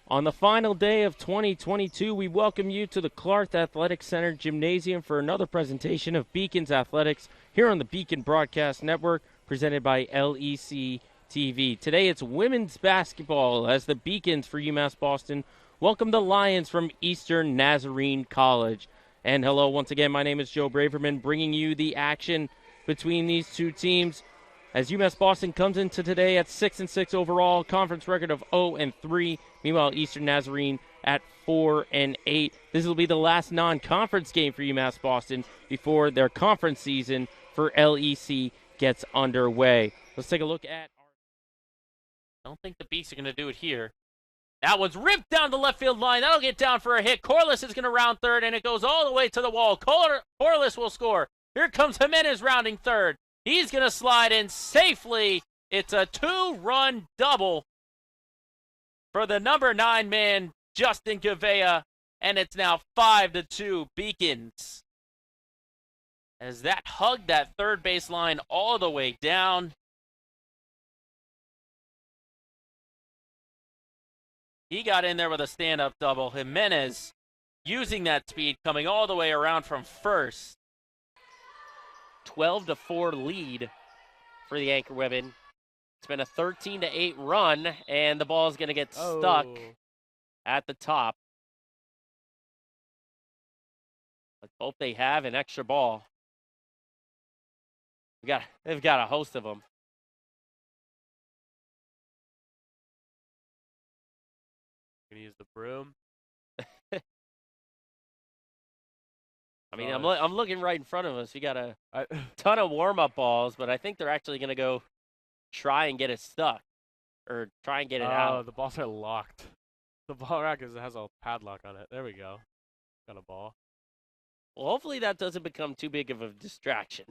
On the final day of 2022, we welcome you to the Clark Athletic Center Gymnasium for another presentation of Beacons Athletics here on the Beacon Broadcast Network, presented by LEC TV. Today it's women's basketball as the Beacons for UMass-Boston welcome the Lions from Eastern Nazarene College. And hello, once again, my name is Joe Braverman, bringing you the action between these two teams as UMass-Boston comes into today at 6-6 overall, conference record of 0-3. Meanwhile, Eastern Nazarene at 4-8. This will be the last non-conference game for UMass-Boston before their conference season for LEC gets underway. Let's take a look at. I don't think the Beasts are going to do it here. That one's ripped down the left field line. That'll get down for a hit. Corliss is going to round third, and it goes all the way to the wall. Corliss will score. Here comes Jimenez rounding third. He's going to slide in safely. It's a two-run double for the number 9 man, Justin Gavea, and it's now 5-2 Beacons. As that hugged that third baseline all the way down. He got in there with a stand-up double. Jimenez using that speed, coming all the way around from first. 12-4 lead for the Anchor Women. It's been a 13-8 run, and the ball is going to get stuck at the top. Let's hope they have an extra ball. They've got a host of them. Gonna use the broom. I mean, I'm looking right in front of us. We got a ton of warm-up balls, but I think they're actually going to go try and get it stuck or try and get it out. Oh, the balls are locked. The ball rack has a padlock on it. There we go. Got a ball. Well, hopefully that doesn't become too big of a distraction.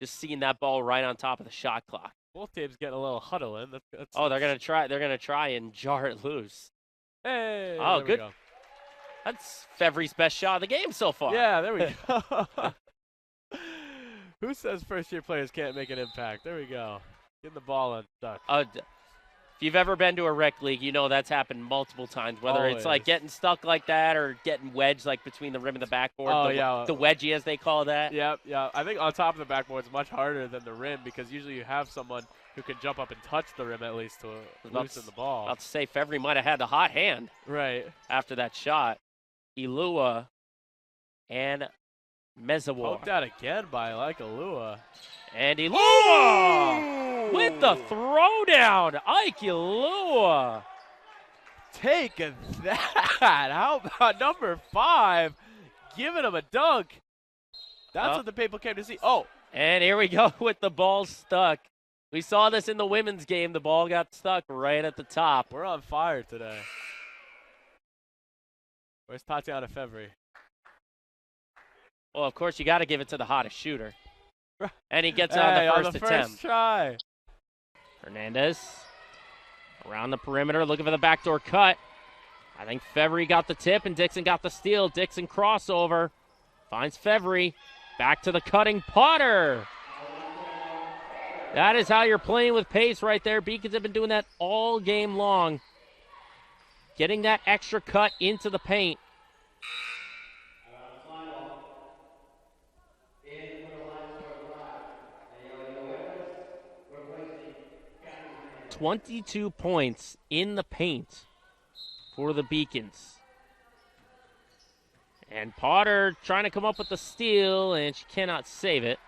Just seeing that ball right on top of the shot clock. Both teams getting a little huddle in. They're gonna try. They're gonna try and jar it loose. Hey. Oh, good. That's Fevry's best shot of the game so far. Yeah, there we go. Who says first-year players can't make an impact? There we go. Getting the ball unstuck. If you've ever been to a rec league, you know that's happened multiple times, whether it's like getting stuck like that or getting wedged like between the rim and the backboard. The wedgie, as they call that. Yep. I think on top of the backboard is much harder than the rim because usually you have someone who can jump up and touch the rim at least to loosen the ball. About to say, Fevry might have had the hot hand. Right. After that shot. Ilua and Mezawar. Poked out again by Ilua. And Ilua with the throwdown. Ike Ilua. Take that. How about number 5 giving him a dunk? That's what the people came to see. Oh. And here we go with the ball stuck. We saw this in the women's game. The ball got stuck right at the top. We're on fire today. Where's Tatiana Fevry? Well, of course, you got to give it to the hottest shooter. And he gets on the first attempt. First try. Hernandez around the perimeter looking for the backdoor cut. I think Fevry got the tip and Dixon got the steal. Dixon crossover. Finds Fevry. Back to the cutting Potter. That is how you're playing with pace right there. Beacons have been doing that all game long. Getting that extra cut into the paint. 22 points in the paint for the Beacons. And Potter trying to come up with the steal, and she cannot save it.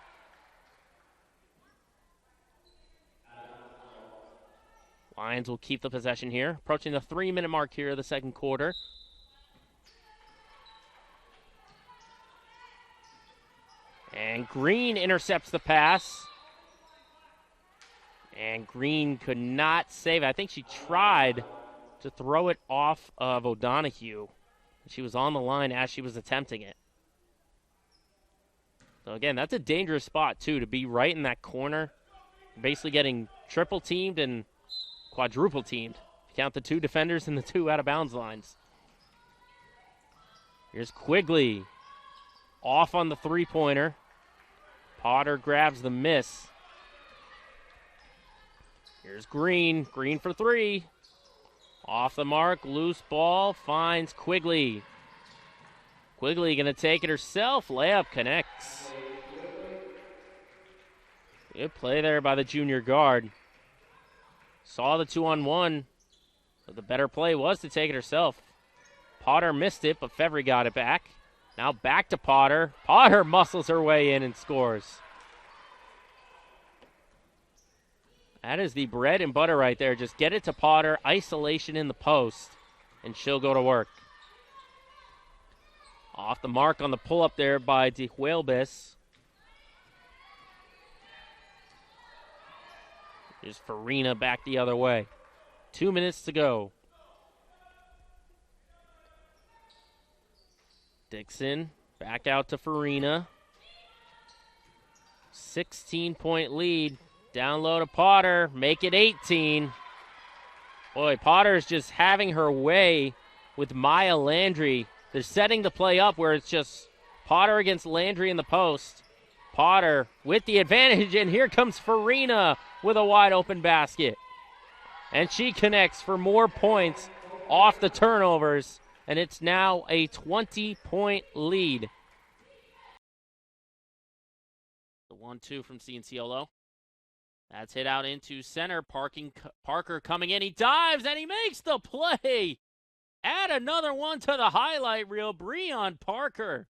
Lions will keep the possession here. Approaching the 3-minute mark here of the second quarter. And Green intercepts the pass. And Green could not save it. I think she tried to throw it off of O'Donohue. She was on the line as she was attempting it. So again, that's a dangerous spot too, to be right in that corner. Basically getting triple teamed and quadruple teamed. Count the 2 defenders and the 2 out of bounds lines. Here's Quigley. Off on the 3-pointer. Potter grabs the miss. Here's Green. Green for 3. Off the mark, loose ball, finds Quigley. Quigley going to take it herself. Layup connects. Good play there by the junior guard. Saw the 2-on-1, but the better play was to take it herself. Potter missed it, but Fevry got it back. Now back to Potter. Potter muscles her way in and scores. That is the bread and butter right there. Just get it to Potter, isolation in the post, and she'll go to work. Off the mark on the pull-up there by De Huelbis. Here's Farina back the other way. 2 minutes to go. Dixon back out to Farina. 16-point lead. Down low to Potter. Make it 18. Boy, Potter's just having her way with Maya Landry. They're setting the play up where it's just Potter against Landry in the post. Potter with the advantage, and here comes Farina with a wide open basket. And she connects for more points off the turnovers, and it's now a 20-point lead. The 1-2 from Cianciolo. That's hit out into center. Parker coming in. He dives, and he makes the play. Add another one to the highlight reel. Breon Parker.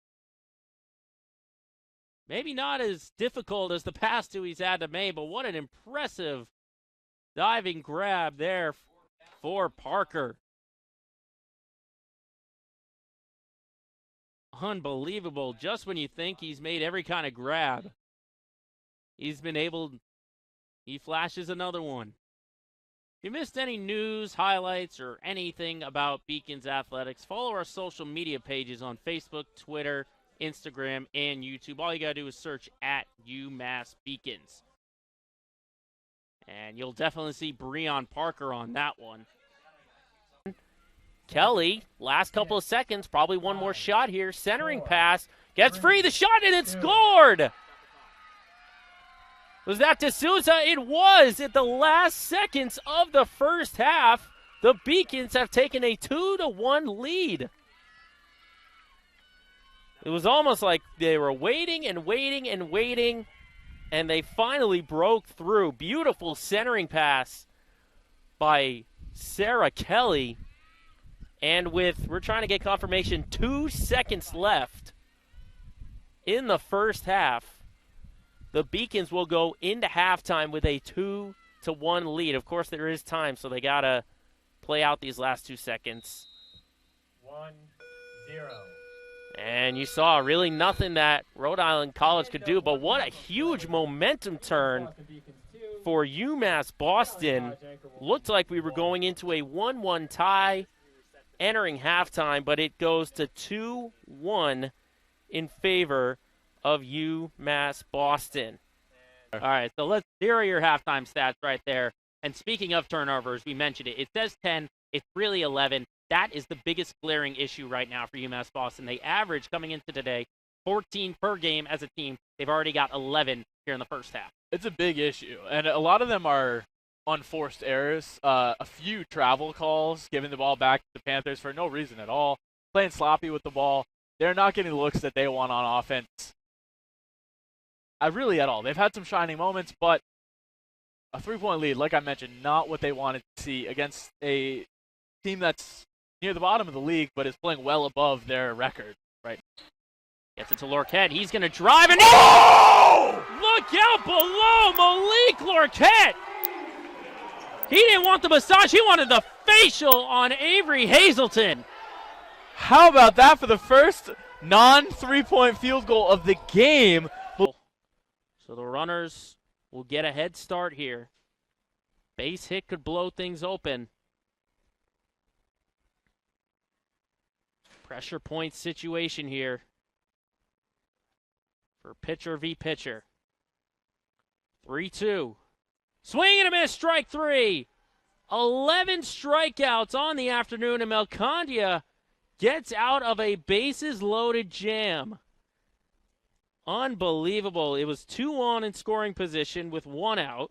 Maybe not as difficult as the past two he's had to make, but what an impressive diving grab there for Parker. Unbelievable. Just when you think he's made every kind of grab, he flashes another one. If you missed any news, highlights, or anything about Beacons Athletics, follow our social media pages on Facebook, Twitter, Instagram, and YouTube. All you got to do is search at UMass-Beacons. And you'll definitely see Breon Parker on that one. Kelly, last couple of seconds, probably one more shot here. Centering pass, gets free, the shot, and it's scored! Was that D'Souza? It was at the last seconds of the first half. The Beacons have taken a 2-1 lead. It was almost like they were waiting and waiting and waiting, and they finally broke through. Beautiful centering pass by Sarah Kelly. And we're trying to get confirmation, 2 seconds left in the first half. The Beacons will go into halftime with a 2-1 lead. Of course, there is time, so they got to play out these last 2 seconds. 1-0. And you saw really nothing that Rhode Island College could do, but what a huge momentum turn for UMass-Boston. Looked like we were going into a 1-1 tie entering halftime, but it goes to 2-1 in favor of UMass-Boston. All right, so here are your halftime stats right there. And speaking of turnovers, we mentioned it. It says 10. It's really 11. That is the biggest glaring issue right now for UMass-Boston. They average, coming into today, 14 per game as a team. They've already got 11 here in the first half. It's a big issue, and a lot of them are unforced errors. A few travel calls, giving the ball back to the Panthers for no reason at all, playing sloppy with the ball. They're not getting looks that they want on offense. Really at all. They've had some shining moments, but a 3-point lead, like I mentioned, not what they wanted to see against a team that's near the bottom of the league, but is playing well above their record right now. Gets it to Lorquette. He's going to drive, and look out below Malik Lorquette. He didn't want the massage. He wanted the facial on Avery Hazelton. How about that for the first non-3-point field goal of the game? So the runners will get a head start here. Base hit could blow things open. Pressure point situation here for pitcher v. pitcher. 3-2. Swing and a miss, strike 3. 11 strikeouts on the afternoon, and Melcandia gets out of a bases-loaded jam. Unbelievable. It was 2 on in scoring position with 1 out.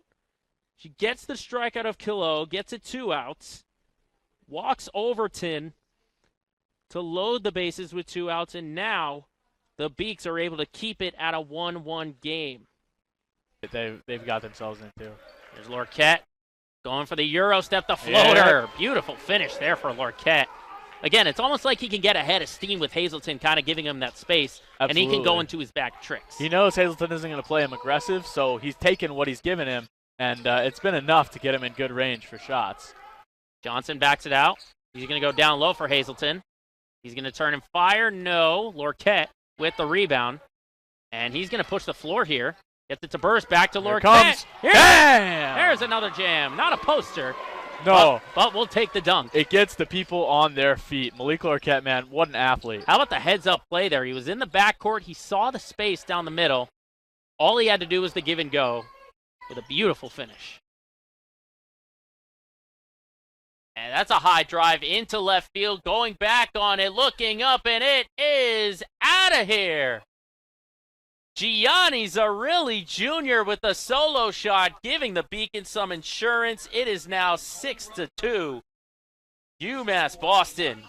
She gets the strikeout of Kilo, gets it 2 outs. walks Overton to load the bases with 2 outs, and now the Beaks are able to keep it at a 1-1 game. They've got themselves into. There's Lorquette going for the Euro step, the floater. Yeah. Beautiful finish there for Lorquette. Again, it's almost like he can get ahead of steam with Hazelton kind of giving him that space, Absolutely. And he can go into his back tricks. He knows Hazelton isn't going to play him aggressive, so he's taken what he's given him, and it's been enough to get him in good range for shots. Johnson backs it out. He's going to go down low for Hazelton. He's going to turn and fire. No. Lorquette with the rebound. And he's going to push the floor here. Gets it to Burris. Back to Lorquette. Bam! There's another jam. Not a poster. No. But we'll take the dunk. It gets the people on their feet. Malik Lorquette, man, what an athlete. How about the heads-up play there? He was in the backcourt. He saw the space down the middle. All he had to do was to give and go with a beautiful finish. And that's a high drive into left field, going back on it, looking up, and it is out of here. Gianni Zarilli Jr. with a solo shot, giving the Beacons some insurance. It is now 6-2. UMass-Boston.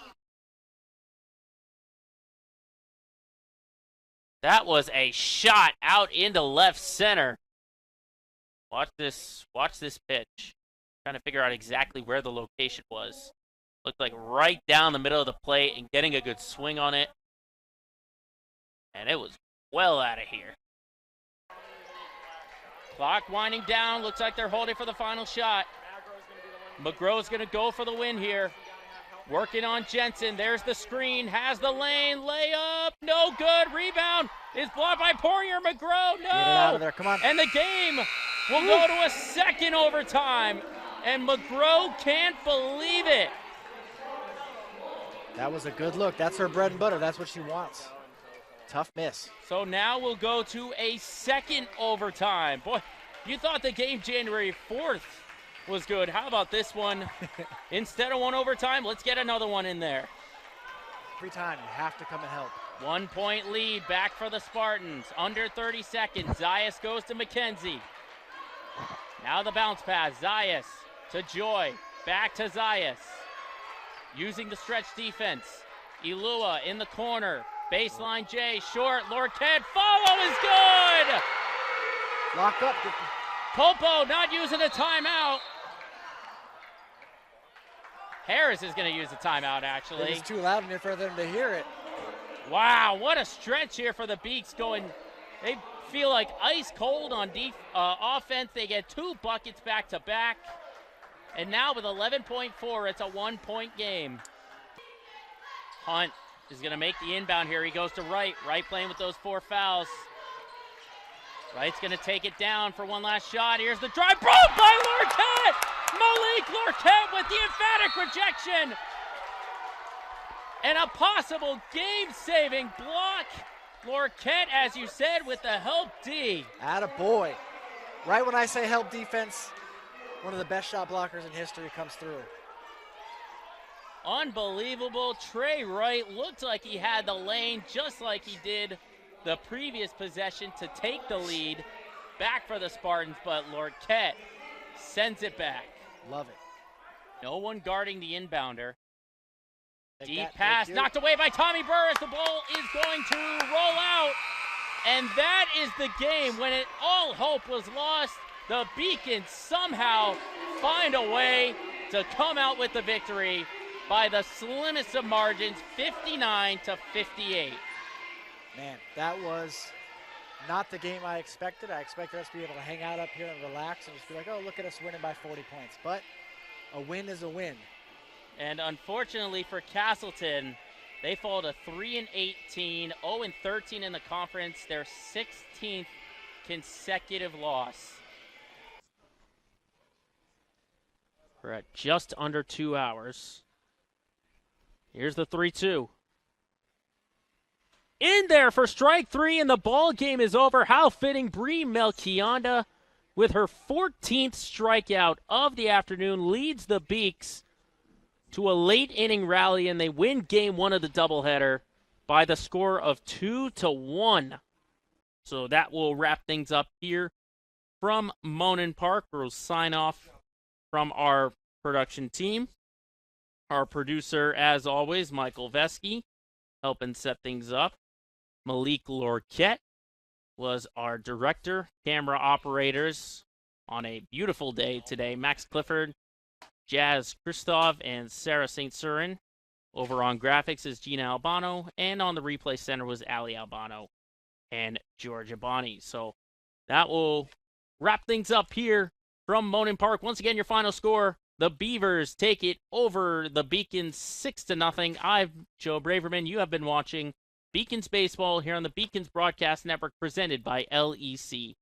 That was a shot out into left center. Watch this pitch. Trying to figure out exactly where the location was. Looked like right down the middle of the plate and getting a good swing on it. And it was well out of here. Clock winding down. Looks like they're holding for the final shot. McGraw's going to go for the win here. Working on Jensen. There's the screen. Has the lane. Layup. No good. Rebound is blocked by Poirier. McGraw. No. Get it out of there. Come on. And the game will go to a second overtime. And McGraw can't believe it. That was a good look. That's her bread and butter. That's what she wants. Tough miss. So now we'll go to a second overtime. Boy, you thought the game January 4th was good. How about this one? Instead of one overtime, let's get another one in there. Every time you have to come and help. 1 point lead back for the Spartans. Under 30 seconds. Zayas goes to McKenzie. Now the bounce pass. Zayas to Joy. Back to Zayas. Using the stretch defense. Ilua in the corner. Baseline J, short, Lorquette, follow is good! Lock up. Popo not using a timeout. Harris is going to use a timeout, actually. It's too loud in here for them to hear it. Wow, what a stretch here for the Beaks going. They feel like ice cold on offense. They get 2 buckets back to back. And now with 11.4, it's a 1-point game. Hunt is going to make the inbound here. He goes to Wright. Wright playing with those 4 fouls. Wright's going to take it down for one last shot. Here's the drive. Broke by Lorquette! Malik Lorquette with the emphatic rejection. And a possible game-saving block. Lorquette, as you said, with the help D. Attaboy. Right when I say help defense, one of the best shot blockers in history comes through. Unbelievable. Trey Wright looked like he had the lane just like he did the previous possession to take the lead back for the Spartans, but Lorquette sends it back. Love it. No one guarding the inbounder. Take Deep that, pass knocked away by Tommy Burris. The ball is going to roll out. And that is the game when all hope was lost. The Beacons somehow find a way to come out with the victory by the slimmest of margins, 59-58. Man, that was not the game I expected. I expected us to be able to hang out up here and relax and just be like, oh, look at us winning by 40 points. But a win is a win. And unfortunately for Castleton, they fall to 3-18, 0-13 in the conference, their 16th consecutive loss. We're at just under 2 hours. Here's the 3-2. In there for strike 3, and the ball game is over. How fitting. Bree Melchionda, with her 14th strikeout of the afternoon, leads the Beaks to a late inning rally, and they win game 1 of the doubleheader by the score of 2-1. So that will wrap things up here from Monin Park. We'll sign off from our production team. Our producer, as always, Michael Vesky, helping set things up. Malik Lorquette was our director. Camera operators on a beautiful day today. Max Clifford, Jazz Christoph, and Sarah St. Surin. Over on graphics is Gina Albano, and on the replay center was Ali Albano and Georgia Bonnie. So that will wrap things up here from Monin Park. Once again, your final score: the Beavers take it over the Beacons 6-0. I'm Joe Braverman. You have been watching Beacons Baseball here on the Beacons Broadcast Network, presented by LEC.